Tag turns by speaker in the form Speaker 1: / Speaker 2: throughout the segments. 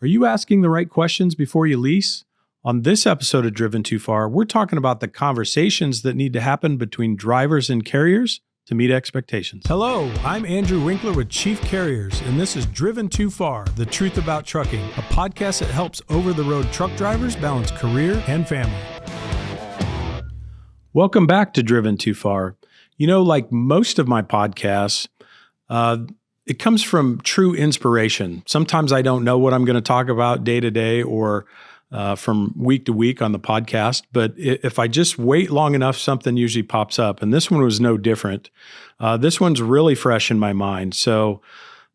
Speaker 1: Are you asking the right questions before you lease? On this episode of Driven Too Far, we're talking about the conversations that need to happen between drivers and carriers to meet expectations. Hello, I'm Andrew Winkler with Chief Carriers, and this is Driven Too Far, the truth about trucking, a podcast that helps over-the-road truck drivers balance career and family. Welcome back to Driven Too Far. You know, like most of my podcasts, it comes from true inspiration. Sometimes I don't know what I'm going to talk about day to day or from week to week on the podcast, but if I just wait long enough, something usually pops up. And this one was no different. This one's really fresh in my mind. So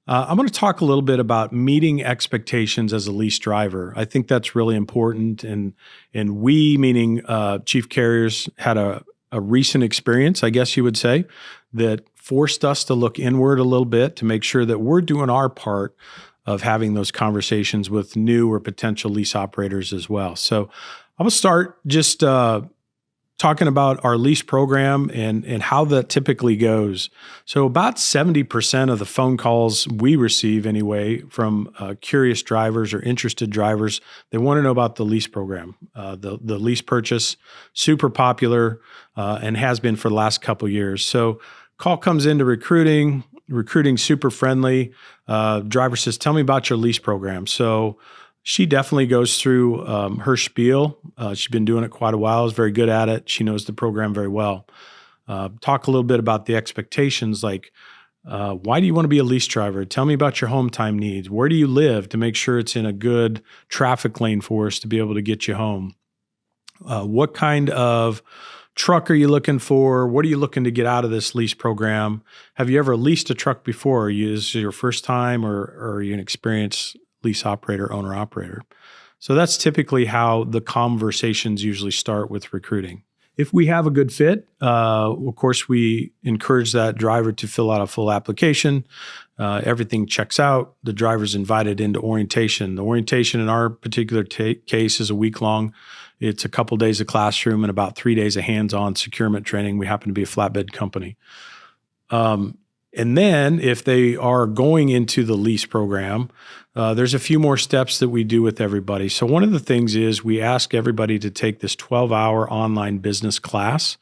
Speaker 1: I'm going to talk a little bit about meeting expectations as a lease driver. I think that's really important. And we, meaning Chief Carriers, had a recent experience, I guess you would say, that forced us to look inward a little bit to make sure that we're doing our part of having those conversations with new or potential lease operators as well. So I'm going to start just talking about our lease program and how that typically goes. So about 70% of the phone calls we receive anyway from curious drivers or interested drivers, they want to know about the lease program. The lease purchase, super popular and has been for the last couple years. So call comes into recruiting super friendly. Driver says, tell me about your lease program. So she definitely goes through her spiel. She's been doing it quite a while, is very good at it. She knows the program very well. Talk a little bit about the expectations, like why do you want to be a lease driver? Tell me about your home time needs. Where do you live to make sure it's in a good traffic lane for us to be able to get you home? What kind of truck are you looking for? What are you looking to get out of this lease program? Have you ever leased a truck before? Is it your first time or are you an experienced lease operator, owner operator? So that's typically how the conversations usually start with recruiting. If we have a good fit, of course, we encourage that driver to fill out a full application. Everything checks out. The driver's invited into orientation. The orientation in our particular case is a week long. It's a couple days of classroom and about 3 days of hands-on securement training. We happen to be a flatbed company. And then if they are going into the lease program, there's a few more steps that we do with everybody. So one of the things is we ask everybody to take this 12-hour online business class.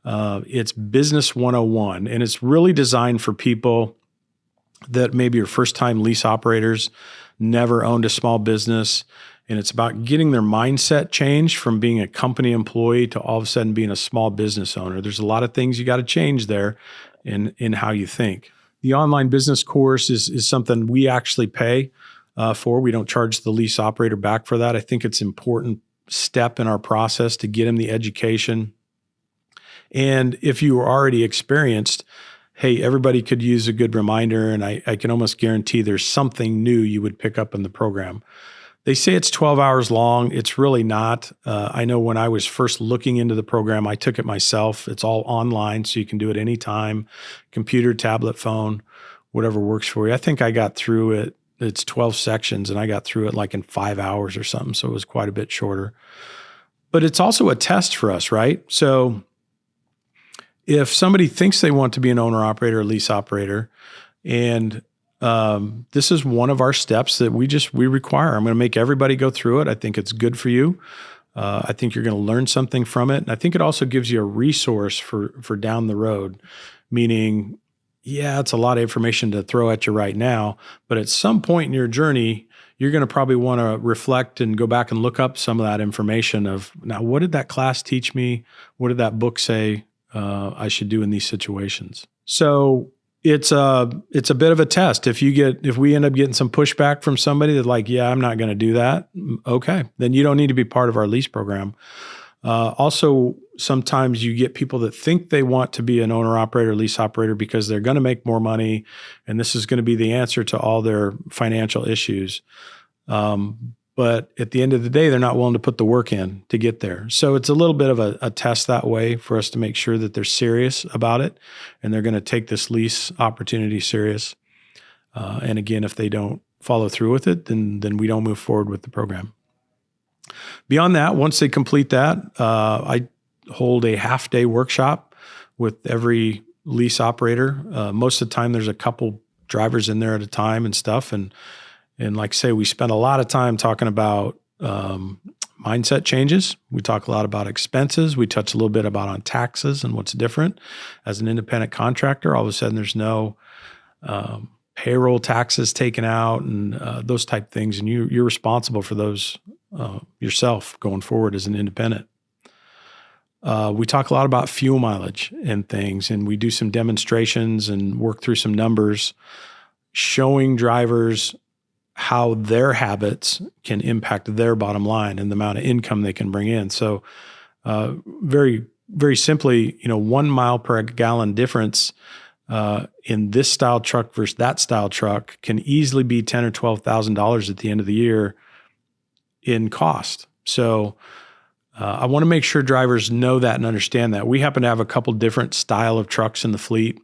Speaker 1: It's Business 101, and it's really designed for people that maybe are first-time lease operators, never owned a small business, and it's about getting their mindset changed from being a company employee to all of a sudden being a small business owner. There's a lot of things you got to change there in how you think. The online business course is something we actually pay for. We don't charge the lease operator back for that. I think it's an important step in our process to get them the education. And if you are already experienced, hey, everybody could use a good reminder, and I can almost guarantee there's something new you would pick up in the program. They say it's 12 hours long. It's really not. I know when I was first looking into the program, I took it myself. It's all online, so you can do it anytime, computer, tablet, phone, whatever works for you. I think I got through it. It's 12 sections, and I got through it like in 5 hours or something, so it was quite a bit shorter. But it's also a test for us, right? So if somebody thinks they want to be an owner-operator or lease operator, and this is one of our steps that we require. I'm going to make everybody go through it. I think it's good for you. I think you're going to learn something from it. And I think it also gives you a resource for down the road, meaning, yeah, it's a lot of information to throw at you right now, but at some point in your journey, you're going to probably want to reflect and go back and look up some of that information of, now, what did that class teach me? What did that book say I should do in these situations? So it's a bit of a test. If we end up getting some pushback from somebody that's like, yeah, I'm not going to do that. Okay. Then you don't need to be part of our lease program. Also, sometimes you get people that think they want to be an owner operator, lease operator because they're going to make more money. And this is going to be the answer to all their financial issues. But at the end of the day, they're not willing to put the work in to get there. So it's a little bit of a test that way for us to make sure that they're serious about it and they're going to take this lease opportunity serious. And again, if they don't follow through with it, then we don't move forward with the program. Beyond that, once they complete that, I hold a half-day workshop with every lease operator. Most of the time, there's a couple drivers in there at a time and stuff, and And like I say, we spend a lot of time talking about mindset changes. We talk a lot about expenses. We touch a little bit about on taxes and what's different. As an independent contractor, all of a sudden there's no payroll taxes taken out and those type things. And you're responsible for those yourself going forward as an independent. We talk a lot about fuel mileage and things, and we do some demonstrations and work through some numbers showing drivers how their habits can impact their bottom line and the amount of income they can bring in. So very, very simply, 1 mile per gallon difference in this style truck versus that style truck can easily be $10,000 or $12,000 at the end of the year in cost. So I want to make sure drivers know that and understand that. We happen to have a couple different style of trucks in the fleet.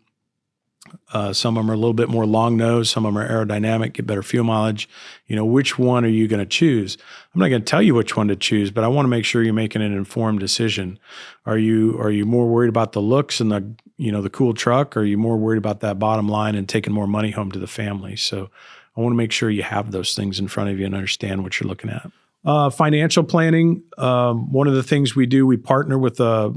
Speaker 1: Some of them are a little bit more long nose. Some of them are aerodynamic, get better fuel mileage. Which one are you going to choose? I'm not going to tell you which one to choose, but I want to make sure you're making an informed decision. Are you more worried about the looks and the cool truck? Or are you more worried about that bottom line and taking more money home to the family? So I want to make sure you have those things in front of you and understand what you're looking at. Financial planning. One of the things we do, we partner with a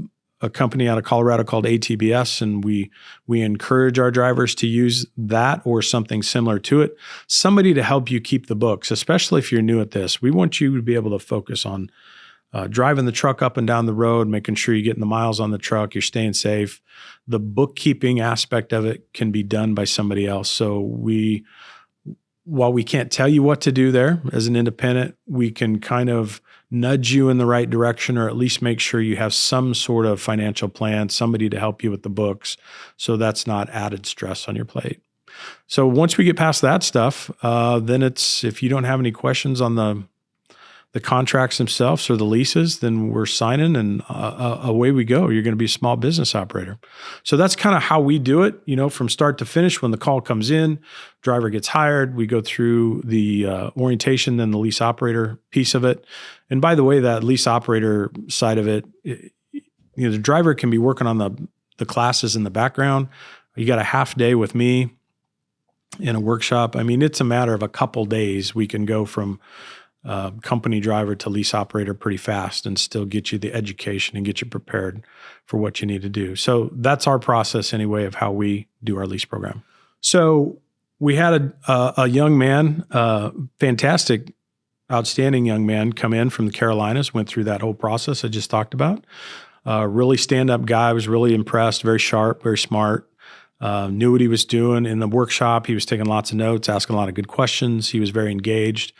Speaker 1: company out of Colorado called ATBS, and we encourage our drivers to use that or something similar to it. Somebody to help you keep the books, especially if you're new at this. We want you to be able to focus on driving the truck up and down the road, making sure you're getting the miles on the truck, you're staying safe. The bookkeeping aspect of it can be done by somebody else. So while we can't tell you what to do there as an independent, we can kind of nudge you in the right direction, or at least make sure you have some sort of financial plan, somebody to help you with the books, so that's not added stress on your plate. So once we get past that stuff, then it's, if you don't have any questions on the contracts themselves or the leases, then we're signing and away we go. You're going to be a small business operator. So that's kind of how we do it, from start to finish. When the call comes in, driver gets hired, we go through the orientation, then the lease operator piece of it. And by the way, that lease operator side of it, the driver can be working on the classes in the background. You got a half day with me in a workshop. I mean, it's a matter of a couple days. We can go from company driver to lease operator pretty fast and still get you the education and get you prepared for what you need to do. So that's our process anyway of how we do our lease program. So we had a young man, fantastic, outstanding young man come in from the Carolinas, went through that whole process I just talked about. Really stand-up guy, was really impressed, very sharp, very smart. Knew what he was doing in the workshop. He was taking lots of notes, asking a lot of good questions. He was very engaged.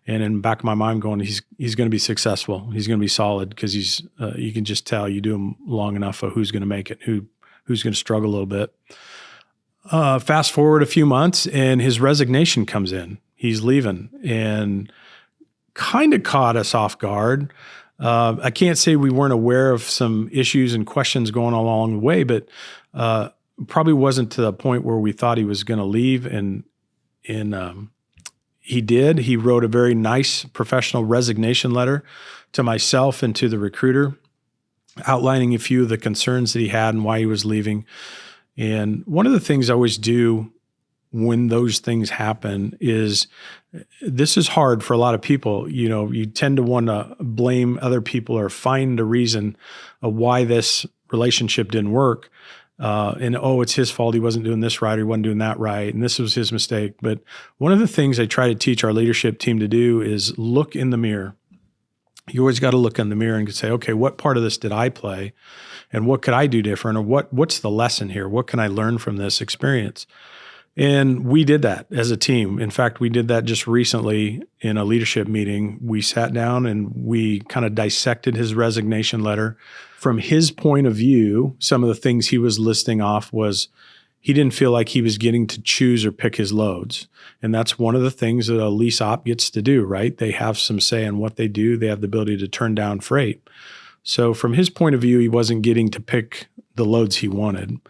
Speaker 1: And in the back of my mind going, he's going to be successful. He's going to be solid because you can just tell you do him long enough of who's going to make it, who's going to struggle a little bit. Fast forward a few months and his resignation comes in. He's leaving and kind of caught us off guard. I can't say we weren't aware of some issues and questions going along the way, but probably wasn't to the point where we thought he was going to leave. And he did. He wrote a very nice professional resignation letter to myself and to the recruiter, outlining a few of the concerns that he had and why he was leaving. And one of the things I always do when those things happen is, this is hard for a lot of people. You tend to want to blame other people or find a reason of why this relationship didn't work. It's his fault. He wasn't doing this right, or he wasn't doing that right, and this was his mistake. But one of the things I try to teach our leadership team to do is look in the mirror. You always got to look in the mirror and say, okay, what part of this did I play? And what could I do different? Or what's the lesson here? What can I learn from this experience? And we did that as a team. In fact, we did that just recently in a leadership meeting. We sat down and we kind of dissected his resignation letter. From his point of view, some of the things he was listing off was he didn't feel like he was getting to choose or pick his loads. And that's one of the things that a lease op gets to do, right? They have some say in what they do. They have the ability to turn down freight. So from his point of view, he wasn't getting to pick the loads he wanted.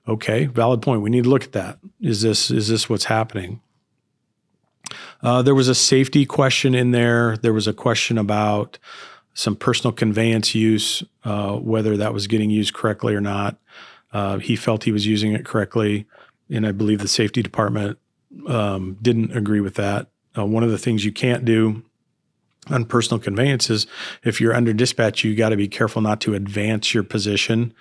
Speaker 1: Okay, valid point. We need to look at that. Is this what's happening? There was a safety question in there. There was a question about some personal conveyance use, whether that was getting used correctly or not. He felt he was using it correctly, and I believe the safety department didn't agree with that. one of the things you can't do on personal conveyances, if you're under dispatch, you got to be careful not to advance your position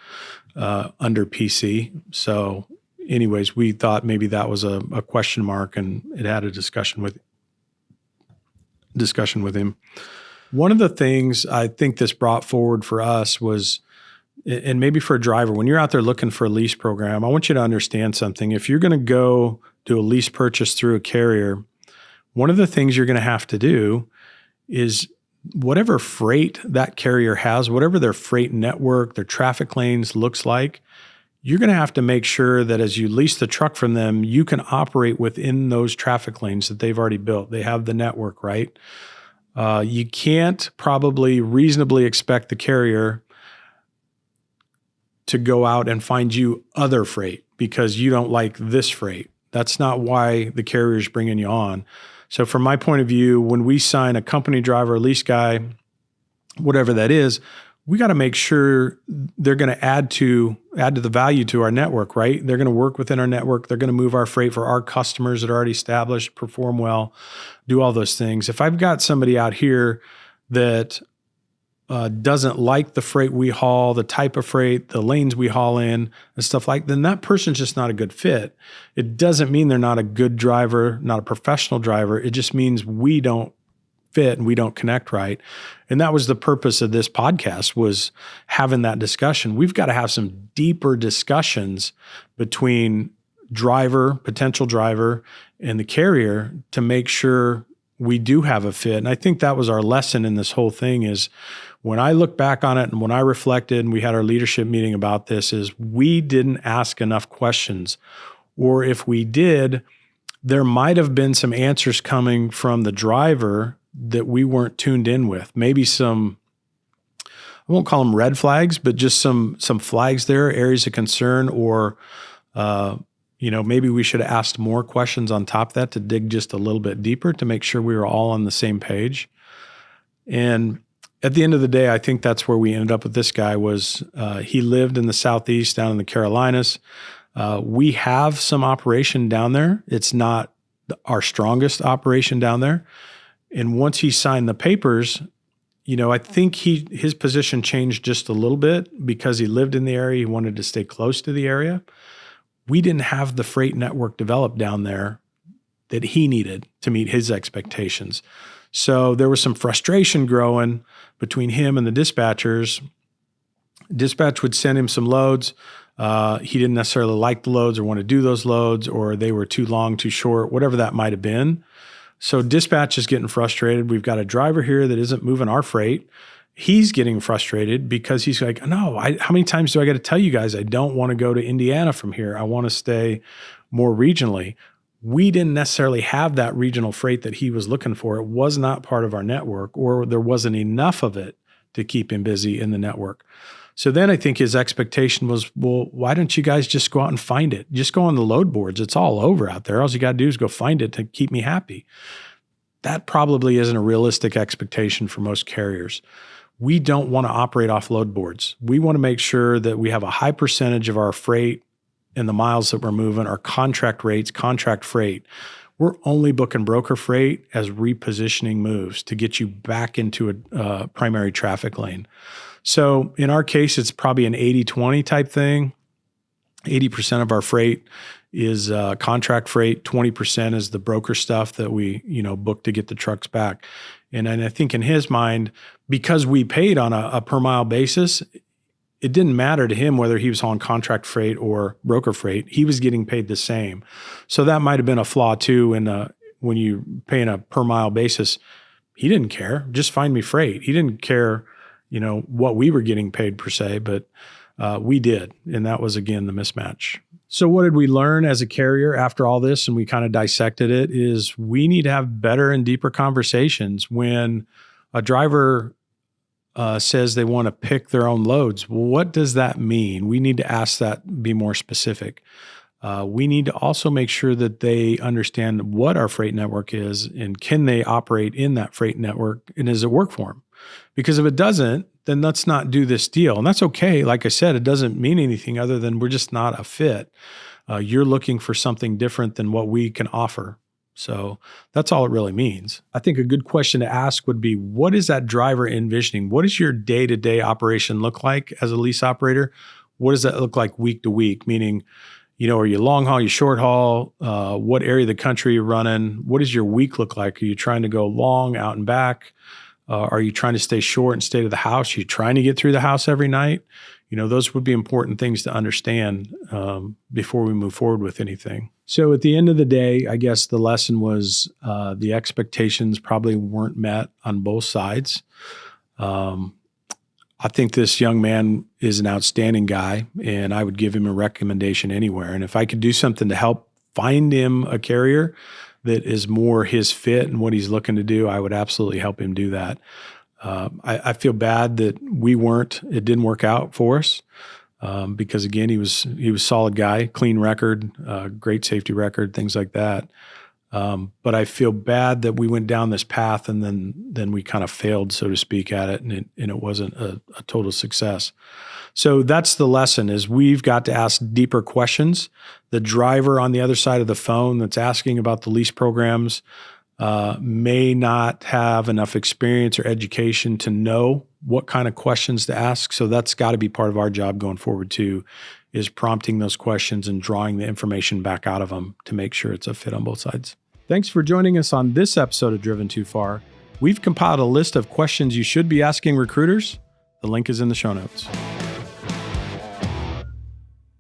Speaker 1: under PC. So anyways, we thought maybe that was a question mark, and it had a discussion with him. One of the things I think this brought forward for us was, and maybe for a driver, when you're out there looking for a lease program, I want you to understand something. If you're going to go do a lease purchase through a carrier, one of the things you're going to have to do is whatever freight that carrier has, whatever their freight network, their traffic lanes looks like, you're going to have to make sure that as you lease the truck from them, you can operate within those traffic lanes that they've already built. They have the network, right? You can't probably reasonably expect the carrier to go out and find you other freight because you don't like this freight. That's not why the carrier is bringing you on. So from my point of view, when we sign a company driver, lease guy, whatever that is, we got to make sure they're going to add to the value to our network, right? They're going to work within our network. They're going to move our freight for our customers that are already established, perform well, do all those things. If I've got somebody out here that doesn't like the freight we haul, the type of freight, the lanes we haul in, and stuff like, then that person's just not a good fit. It doesn't mean they're not a good driver, not a professional driver. It just means we don't fit and we don't connect right. And that was the purpose of this podcast, was having that discussion. We've got to have some deeper discussions between potential driver, and the carrier to make sure we do have a fit. And I think that was our lesson in this whole thing is, when I look back on it and when I reflected and we had our leadership meeting about this, is we didn't ask enough questions. Or if we did, there might have been some answers coming from the driver that we weren't tuned in with. Maybe some, I won't call them red flags, but just some flags there, areas of concern, or maybe we should have asked more questions on top of that to dig just a little bit deeper to make sure we were all on the same page. And at the end of the day, I think that's where we ended up with this guy. Was he lived in the Southeast, down in the Carolinas. We have some operation down there. It's not our strongest operation down there. And once he signed the papers, I think his position changed just a little bit because he lived in the area. He wanted to stay close to the area. We didn't have the freight network developed down there that he needed to meet his expectations. So there was some frustration growing between him and the dispatchers. Dispatch would send him some loads. He didn't necessarily like the loads or want to do those loads, or they were too long, too short, whatever that might have been. So dispatch is getting frustrated. We've got a driver here that isn't moving our freight. He's getting frustrated because he's like, no, how many times do I got to tell you guys I don't want to go to Indiana from here? I want to stay more regionally. We didn't necessarily have that regional freight that he was looking for. It was not part of our network, or there wasn't enough of it to keep him busy in the network. So then I think his expectation was, well, why don't you guys just go out and find it? Just go on the load boards. It's all over out there. All you got to do is go find it to keep me happy. That probably isn't a realistic expectation for most carriers. We don't want to operate off load boards. We want to make sure that we have a high percentage of our freight and the miles that we're moving are contract rates, contract freight. We're only booking broker freight as repositioning moves to get you back into a primary traffic lane. So in our case, it's probably an 80-20 type thing. 80% of our freight is contract freight. 20% is the broker stuff that we, book to get the trucks back. And I think in his mind, because we paid on a per mile basis, it didn't matter to him whether he was hauling contract freight or broker freight. He was getting paid the same. So that might have been a flaw too. When you pay on a per mile basis, he didn't care. Just find me freight. He didn't care, what we were getting paid per se, but we did. And that was, again, the mismatch. So what did we learn as a carrier after all this? And we kind of dissected it, is we need to have better and deeper conversations. When a driver says they want to pick their own loads, well, what does that mean? We need to ask that, be more specific. We need to also make sure that they understand what our freight network is, and can they operate in that freight network, and does it work for them? Because if it doesn't, then let's not do this deal. And that's okay. Like I said, it doesn't mean anything other than we're just not a fit. You're looking for something different than what we can offer. So that's all it really means. I think a good question to ask would be, what is that driver envisioning? What does your day-to-day operation look like as a lease operator? What does that look like week to week? Meaning, are you long haul, you short haul? What area of the country you're running? What does your week look like? Are you trying to go long out and back? Are you trying to stay short and stay to the house? Are you trying to get through the house every night? Those would be important things to understand before we move forward with anything. So at the end of the day, I guess the lesson was the expectations probably weren't met on both sides. I think this young man is an outstanding guy, and I would give him a recommendation anywhere. And if I could do something to help find him a carrier that is more his fit and what he's looking to do, I would absolutely help him do that. I feel bad that it didn't work out for us because again, he was a solid guy, clean record, great safety record, things like that. But I feel bad that we went down this path and then we kind of failed, so to speak, at it, and it wasn't a total success. So that's the lesson: is we've got to ask deeper questions. The driver on the other side of the phone that's asking about the lease programs may not have enough experience or education to know what kind of questions to ask. So that's got to be part of our job going forward too, is prompting those questions and drawing the information back out of them to make sure it's a fit on both sides. Thanks for joining us on this episode of Driven Too Far. We've compiled a list of questions you should be asking recruiters. The link is in the show notes.